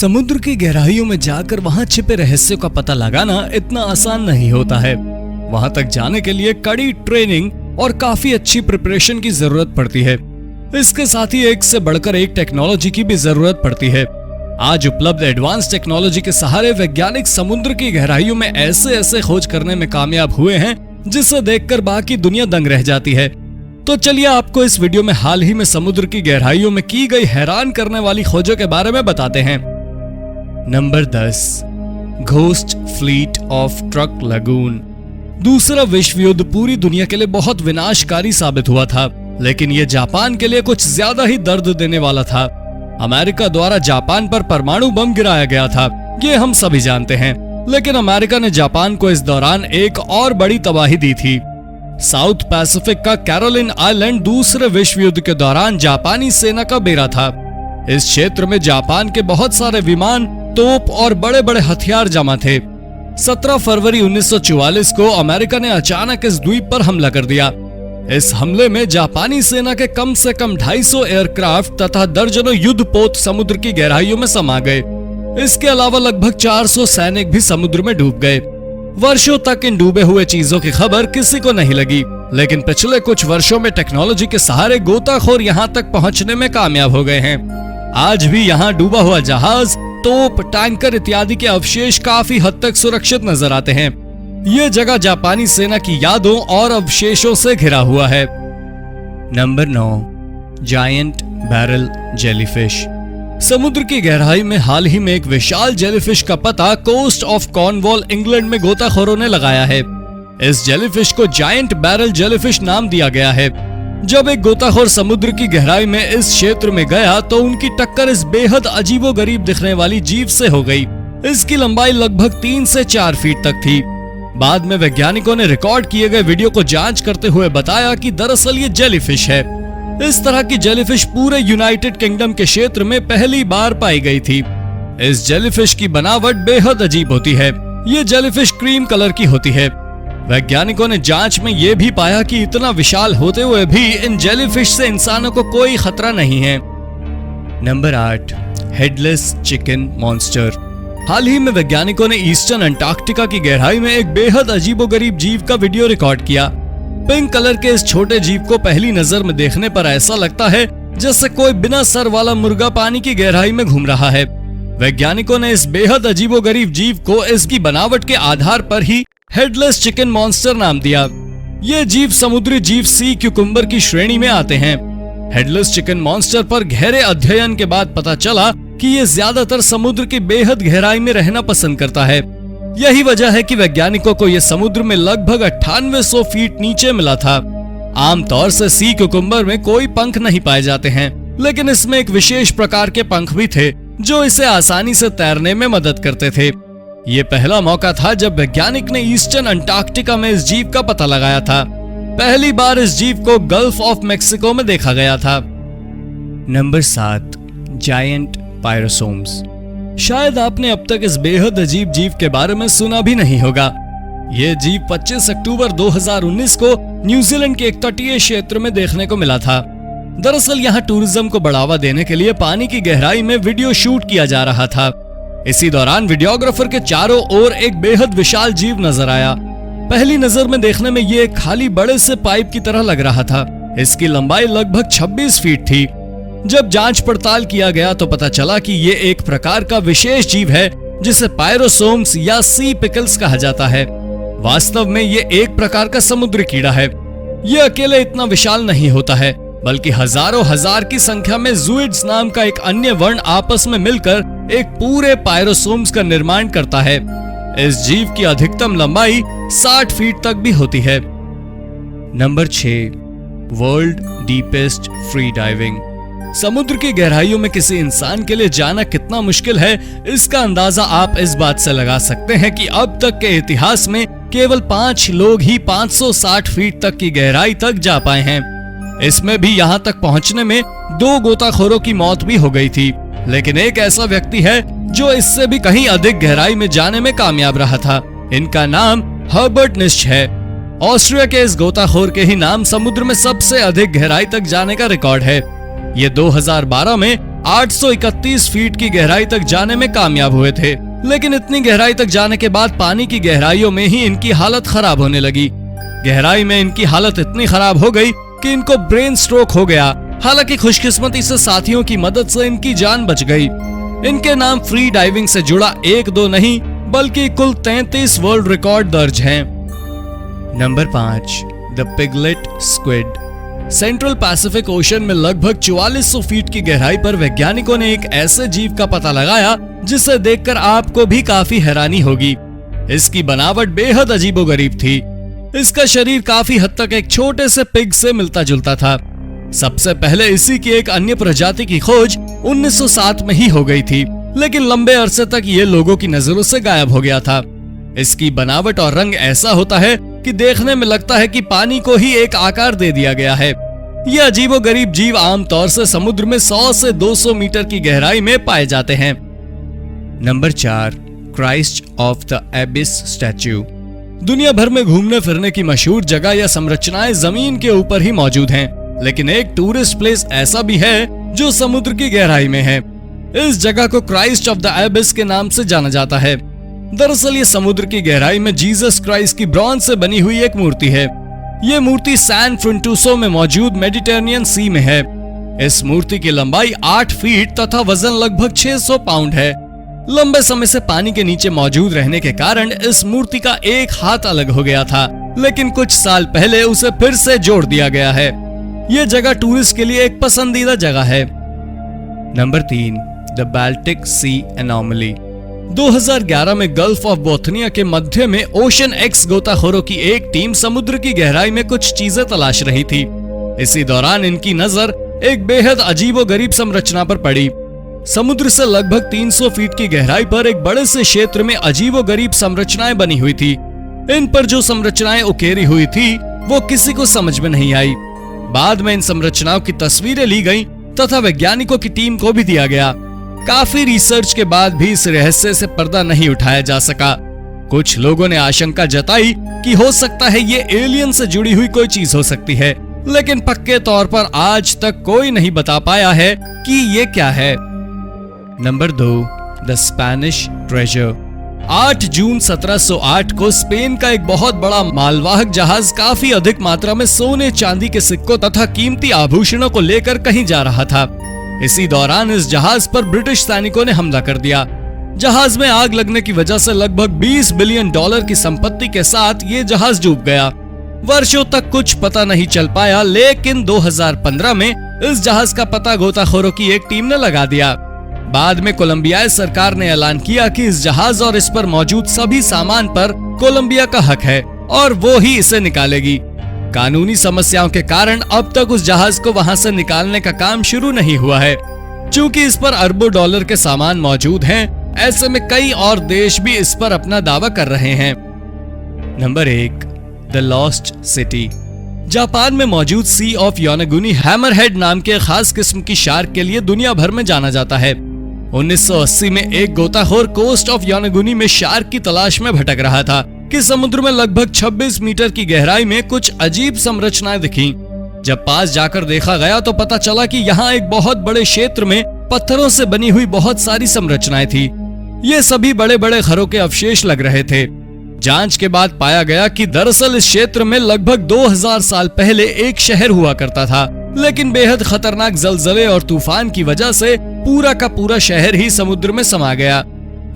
समुद्र की गहराइयों में जाकर वहां छिपे रहस्यों का पता लगाना इतना आसान नहीं होता है। वहां तक जाने के लिए कड़ी ट्रेनिंग और काफी अच्छी प्रिपरेशन की जरूरत पड़ती है। इसके साथ ही एक से बढ़कर एक टेक्नोलॉजी की भी जरूरत पड़ती है। आज उपलब्ध एडवांस टेक्नोलॉजी के सहारे वैज्ञानिक समुद्र की गहराइयों में ऐसे ऐसे खोज करने में कामयाब हुए हैं जिसे देखकर बाकी दुनिया दंग रह जाती है। तो चलिए आपको इस वीडियो में हाल ही में समुद्र की गहराइयों में की गई हैरान करने वाली खोजों के बारे में बताते हैं। Number 10, ghost fleet of truck lagoon. दूसरा विश्व युद्ध पूरी दुनिया के लिए बहुत विनाशकारी साबित हुआ था, लेकिन यह जापान के लिए कुछ ज्यादा ही दर्द देने वाला था। अमेरिका द्वारा जापान पर परमाणु बम गिराया गया था, ये हम सभी जानते हैं, लेकिन अमेरिका ने जापान को इस दौरान एक और बड़ी तबाही दी थी। साउथ पैसिफिक का कैरोलिन आइलैंड दूसरे विश्व युद्ध के दौरान जापानी सेना का बेड़ा था। इस क्षेत्र में जापान के बहुत सारे विमान, तोप और बड़े बड़े हथियार जमा थे। 17 फरवरी 1944 को अमेरिका ने अचानक इस द्वीप पर हमला कर दिया। इस हमले में जापानी सेना के कम से कम 250 एयरक्राफ्ट तथा दर्जनों युद्धपोत समुद्र की गहराइयों में समा गए। इसके अलावा लगभग 400 सैनिक भी समुद्र में डूब गए। वर्षों तक इन डूबे हुए चीजों की खबर किसी को नहीं लगी, लेकिन पिछले कुछ वर्षों में टेक्नोलॉजी के सहारे गोताखोर यहाँ तक पहुँचने में कामयाब हो गए हैं। आज भी यहाँ डूबा हुआ जहाज, तोप, टैंकर इत्यादि के अवशेष काफी हद तक सुरक्षित नजर आते हैं। ये जगह जापानी सेना की यादों और अवशेषों से घिरा हुआ है। Number 9, giant barrel jellyfish. समुद्र की गहराई में हाल ही में एक विशाल जेलीफिश का पता कोस्ट ऑफ कॉर्नवॉल इंग्लैंड में गोताखोरों ने लगाया है। इस जेलीफिश को जायंट बैरल जेलीफिश नाम दिया गया है। जब एक गोताखोर समुद्र की गहराई में इस क्षेत्र में गया तो उनकी टक्कर इस बेहद अजीबोगरीब दिखने वाली जीव से हो गई। इसकी लंबाई लगभग 3 से 4 फीट तक थी। बाद में वैज्ञानिकों ने रिकॉर्ड किए गए वीडियो को जांच करते हुए बताया कि दरअसल ये जेलीफिश है। इस तरह की जेलीफिश पूरे यूनाइटेड किंगडम के क्षेत्र में पहली बार पाई गई थी। इस जेलीफिश की बनावट बेहद अजीब होती है। ये जेलीफिश क्रीम कलर की होती है। वैज्ञानिकों ने जांच में यह भी पाया कि इतना विशाल होते हुए भी इन जेलीफिश से इंसानों को कोई खतरा नहीं है। Number 8, headless chicken monster. हाल ही में वैज्ञानिकों ने ईस्टर्न अंटार्कटिका की गहराई में एक बेहद अजीबोगरीब जीव का वीडियो रिकॉर्ड किया। पिंक कलर के इस छोटे जीव को पहली नजर में देखने पर ऐसा लगता है जैसे कोई बिना सर वाला मुर्गा पानी की गहराई में घूम रहा है। वैज्ञानिकों ने इस बेहद अजीबोगरीब जीव को इसकी बनावट के आधार पर ही हेडलेस चिकन मॉन्स्टर नाम दिया। ये जीव समुद्री जीव सी क्यूकम्बर की श्रेणी में आते हैं। हेडलेस चिकन मॉन्स्टर पर गहरे अध्ययन के बाद पता चला कि ये ज्यादातर समुद्र की बेहद गहराई में रहना पसंद करता है। यही वजह है कि वैज्ञानिकों को यह समुद्र में लगभग 9800 फीट नीचे मिला था। आमतौर से सी क्यूकम्बर में कोई पंख नहीं पाए जाते हैं, लेकिन इसमें एक विशेष प्रकार के पंख भी थे जो इसे आसानी से तैरने में मदद करते थे। ये पहला मौका था जब वैज्ञानिक ने ईस्टर्न अंटार्कटिका में इस जीव का पता लगाया था। पहली बार इस जीव को गल्फ ऑफ मेक्सिको में देखा गया था। Number 7, giant pyrosomes. शायद आपने अब तक इस बेहद अजीब जीव के बारे में सुना भी नहीं होगा। यह जीव 25 अक्टूबर 2019 को न्यूजीलैंड के एक तटीय क्षेत्र में देखने को मिला था। दरअसल यहाँ टूरिज्म को बढ़ावा देने के लिए पानी की गहराई में वीडियो शूट किया जा रहा था। इसी दौरान वीडियोग्राफर के चारों ओर एक बेहद विशाल जीव नजर आया। पहली नजर में देखने में ये एक खाली बड़े से पाइप की तरह लग रहा था। इसकी लंबाई लगभग 26 फीट थी। जब जांच पड़ताल किया गया तो पता चला कि ये एक प्रकार का विशेष जीव है जिसे पायरोसोम्स या सी पिकल्स कहा जाता है। वास्तव में ये एक प्रकार का समुद्री कीड़ा है। ये अकेले इतना विशाल नहीं होता है, बल्कि हजारों हजार की संख्या में ज़ूइड्स नाम का एक अन्य वर्ण आपस में मिलकर एक पूरे पायरोसोम्स का निर्माण करता है। इस जीव की अधिकतम लंबाई 60 फीट तक भी होती है। Number 6, world deepest free diving. समुद्र की गहराइयों में किसी इंसान के लिए जाना कितना मुश्किल है, इसका अंदाजा आप इस बात से लगा सकते हैं कि अब तक के इतिहास में केवल 5 लोग ही 560 फीट तक की गहराई तक जा पाए हैं। इसमें भी यहाँ तक पहुँचने में 2 गोताखोरों की मौत भी हो गई थी, लेकिन एक ऐसा व्यक्ति है जो इससे भी कहीं अधिक गहराई में जाने में कामयाब रहा था। इनका नाम हर्बर्ट निश्च है। ऑस्ट्रिया के इस गोताखोर के ही नाम समुद्र में सबसे अधिक गहराई तक जाने का रिकॉर्ड है। ये 2012 में 831 फीट की गहराई तक जाने में कामयाब हुए थे, लेकिन इतनी गहराई तक जाने के बाद पानी की गहराइयों में ही इनकी हालत खराब होने लगी। गहराई में इनकी हालत इतनी खराब हो गई कि इनको ब्रेन स्ट्रोक हो गया। हालांकि खुशकिस्मती से साथियों की मदद से इनकी जान बच गई। इनके नाम फ्री डाइविंग से जुड़ा 1-2 नहीं बल्कि कुल 33 वर्ल्ड रिकॉर्ड दर्ज हैं। Number 5, the piglet squid. Central Pacific ocean में लगभग 4400 फीट की गहराई पर वैज्ञानिकों ने एक ऐसे जीव का पता लगाया जिसे देखकर आपको भी काफी हैरानी होगी। इसकी बनावट बेहद अजीबोगरीब थी। इसका शरीर काफी हद तक एक छोटे से पिग से मिलता जुलता था। सबसे पहले इसी की एक अन्य प्रजाति की खोज 1907 में ही हो गई थी, लेकिन लंबे अरसे तक ये लोगों की नजरों से गायब हो गया था। इसकी बनावट और रंग ऐसा होता है कि देखने में लगता है कि पानी को ही एक आकार दे दिया गया है। यह अजीबोगरीब जीव आमतौर से समुद्र में 100 से 200 मीटर की गहराई में पाए जाते हैं। Number 4, Christ of the एबिस statue. दुनिया भर में घूमने फिरने की मशहूर जगह या संरचनाएं जमीन के ऊपर ही मौजूद हैं, लेकिन एक टूरिस्ट प्लेस ऐसा भी है जो समुद्र की गहराई में है। इस जगह को क्राइस्ट ऑफ द एबिस के नाम से जाना जाता है। दरअसल ये समुद्र की गहराई में जीसस क्राइस्ट की ब्रॉन्ज से बनी हुई एक मूर्ति है। ये मूर्ति सैन फ्रांसिस्को में मौजूद मेडिटेरेनियन सी में है। इस मूर्ति की लंबाई 8 फीट तथा वजन लगभग 600 पाउंड है। लंबे समय से पानी के नीचे मौजूद रहने के कारण इस मूर्ति का एक हाथ अलग हो गया था, लेकिन कुछ साल पहले उसे फिर से जोड़ दिया गया है। यह जगह टूरिस्ट के लिए एक पसंदीदा जगह है। Number 3, the Baltic Sea anomaly. 2011 में गल्फ ऑफ बोथनिया के मध्य में ओशन एक्स गोताखोरों की एक टीम समुद्र की गहराई में कुछ चीजें तलाश रही थी। इसी दौरान इनकी नजर एक बेहद अजीबोगरीब संरचना पर पड़ी। समुद्र से लगभग 300 फीट की गहराई पर एक बड़े से क्षेत्र में अजीबोगरीब संरचनाएं बनी हुई थी। इन पर जो संरचनाएं उकेरी हुई थी वो किसी को समझ में नहीं आई। बाद में इन संरचनाओं की तस्वीरें ली गईं तथा वैज्ञानिकों की टीम को भी दिया गया। काफी रिसर्च के बाद भी इस रहस्य से पर्दा नहीं उठाया जा सका। कुछ लोगों ने आशंका जताई कि हो सकता है ये एलियन से जुड़ी हुई कोई चीज हो सकती है, लेकिन पक्के तौर पर आज तक कोई नहीं बता पाया है कि ये क्या है। Number 2, the Spanish treasure. 8 जून 1708 को स्पेन का एक बहुत बड़ा मालवाहक जहाज काफी अधिक मात्रा में सोने चांदी के सिक्कों तथा कीमती आभूषणों को लेकर कहीं जा रहा था। इसी दौरान इस जहाज पर ब्रिटिश सैनिकों ने हमला कर दिया। जहाज में आग लगने की वजह से लगभग $20 बिलियन की संपत्ति के साथ ये जहाज डूब गया। वर्षों तक कुछ पता नहीं चल पाया, लेकिन 2015 में इस जहाज का पता गोताखोरों की एक टीम ने लगा दिया। बाद में कोलंबियाई सरकार ने ऐलान किया कि इस जहाज और इस पर मौजूद सभी सामान पर कोलंबिया का हक है और वो ही इसे निकालेगी। कानूनी समस्याओं के कारण अब तक उस जहाज को वहां से निकालने का काम शुरू नहीं हुआ है। चूंकि इस पर अरबों डॉलर के सामान मौजूद हैं, ऐसे में कई और देश भी इस पर अपना दावा कर रहे हैं। Number 1, the lost city. Japan में मौजूद सी ऑफ योनागुनी हैमरहेड नाम के खास किस्म की शार्क के लिए दुनिया भर में जाना जाता है। 1980 में एक गोताखोर कोस्ट ऑफ योनागुनी में शार्क की तलाश में भटक रहा था कि समुद्र में लगभग 26 मीटर की गहराई में कुछ अजीब संरचनाएं दिखीं। जब पास जाकर देखा गया तो पता चला कि यहाँ एक बहुत बड़े क्षेत्र में पत्थरों से बनी हुई बहुत सारी संरचनाएं थी। ये सभी बड़े बड़े घरों के अवशेष लग रहे थे। जांच के बाद पाया गया कि दरअसल इस क्षेत्र में लगभग 2000 साल पहले एक शहर हुआ करता था, लेकिन बेहद खतरनाक जलजले और तूफान की वजह से पूरा का पूरा शहर ही समुद्र में समा गया।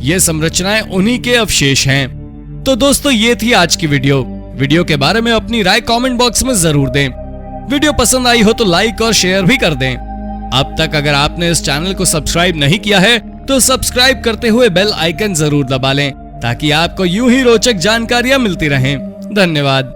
ये संरचनाएं उन्हीं के अवशेष हैं। तो दोस्तों, ये थी आज की वीडियो के बारे में अपनी राय कमेंट बॉक्स में जरूर दें। वीडियो पसंद आई हो तो लाइक और शेयर भी कर दें। अब तक अगर आपने इस चैनल को सब्सक्राइब नहीं किया है तो सब्सक्राइब करते हुए बेल आइकन जरूर दबा लें ताकि आपको यूं ही रोचक जानकारियां मिलती रहें। धन्यवाद।